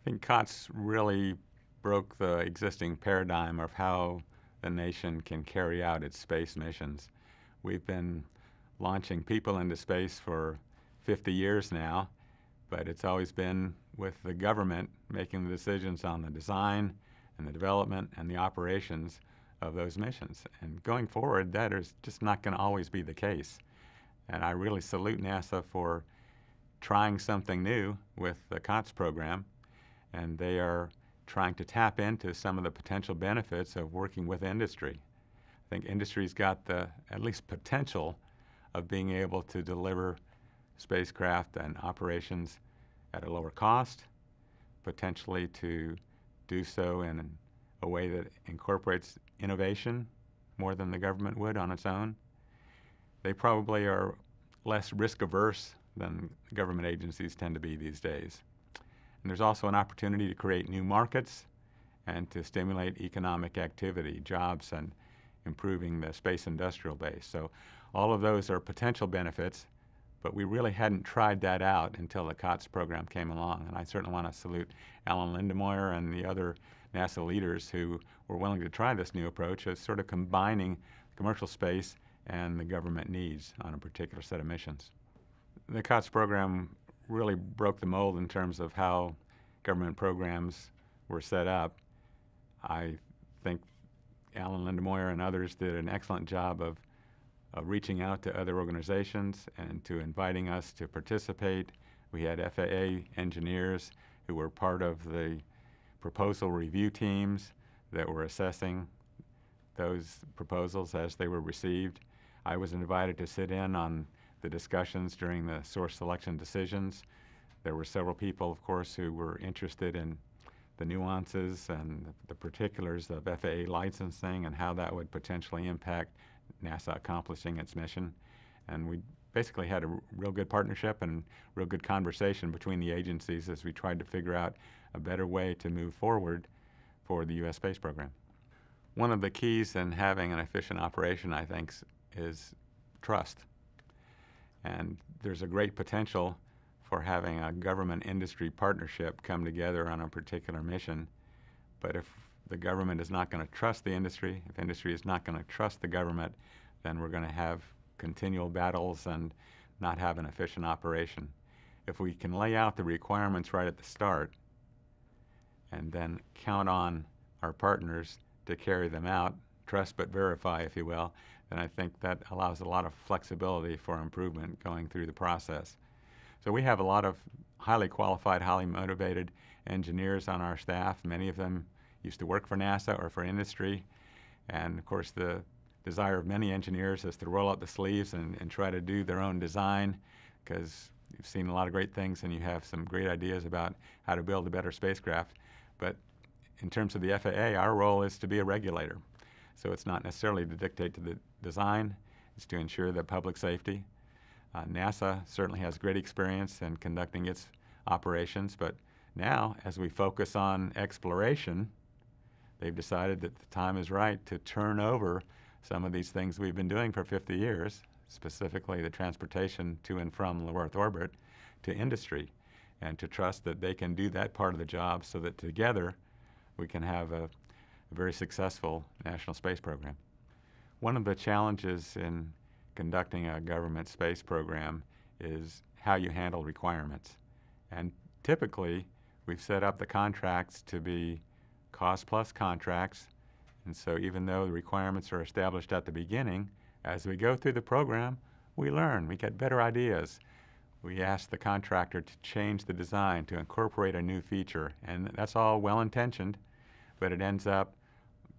I think COTS really broke the existing paradigm of how the nation can carry out its space missions. We've been launching people into space for 50 years now, but it's always been with the government making the decisions on the design and the development and the operations of those missions. And going forward, that is just not going to always be the case. And I really salute NASA for trying something new with the COTS program, and they are trying to tap into some of the potential benefits of working with industry. I think industry's got the at least potential of being able to deliver spacecraft and operations at a lower cost, potentially to do so in a way that incorporates innovation more than the government would on its own. They probably are less risk averse than government agencies tend to be these days. And there's also an opportunity to create new markets and to stimulate economic activity, jobs, and improving the space industrial base. So all of those are potential benefits, but we really hadn't tried that out until the COTS program came along. And I certainly want to salute Alan Lindemoyer and the other NASA leaders who were willing to try this new approach of sort of combining commercial space and the government needs on a particular set of missions. The COTS program really broke the mold in terms of how government programs were set up. I think Alan Lindemoyer and others did an excellent job of reaching out to other organizations and to inviting us to participate. We had FAA engineers who were part of the proposal review teams that were assessing those proposals as they were received. I was invited to sit in on the discussions during the source selection decisions. There were several people, of course, who were interested in the nuances and the particulars of FAA licensing and how that would potentially impact NASA accomplishing its mission. And we basically had a real good partnership and real good conversation between the agencies as we tried to figure out a better way to move forward for the U.S. space program. One of the keys in having an efficient operation, I think, is trust. And there's a great potential for having a government-industry partnership come together on a particular mission. But if the government is not going to trust the industry, if industry is not going to trust the government, then we're going to have continual battles and not have an efficient operation. If we can lay out the requirements right at the start and then count on our partners to carry them out, trust but verify, if you will, then I think that allows a lot of flexibility for improvement going through the process. So we have a lot of highly qualified, highly motivated engineers on our staff. Many of them used to work for NASA or for industry. And of course, the desire of many engineers is to roll up the sleeves and try to do their own design, because you've seen a lot of great things and you have some great ideas about how to build a better spacecraft. But in terms of the FAA, our role is to be a regulator. So it's not necessarily to dictate to the design, it's to ensure the public safety. NASA certainly has great experience in conducting its operations, but now, as we focus on exploration, they've decided that the time is right to turn over some of these things we've been doing for 50 years, specifically the transportation to and from low Earth orbit, to industry, and to trust that they can do that part of the job so that together we can have a very successful national space program. One of the challenges in conducting a government space program is how you handle requirements. And typically, we've set up the contracts to be cost-plus contracts, and so even though the requirements are established at the beginning, as we go through the program, we learn, we get better ideas. We ask the contractor to change the design, to incorporate a new feature, and that's all well-intentioned, but it ends up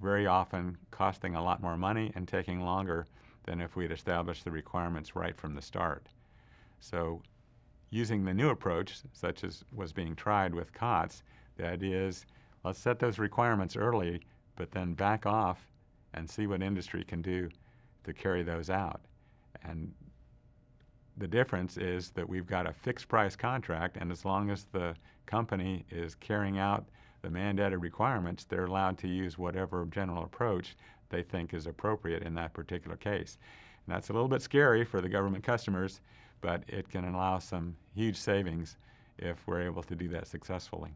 very often costing a lot more money and taking longer than if we had established the requirements right from the start. So using the new approach, such as was being tried with COTS, the idea is let's set those requirements early, but then back off and see what industry can do to carry those out. And the difference is that we've got a fixed price contract, and as long as the company is carrying out the mandated requirements, they're allowed to use whatever general approach they think is appropriate in that particular case. And that's a little bit scary for the government customers, but it can allow some huge savings if we're able to do that successfully.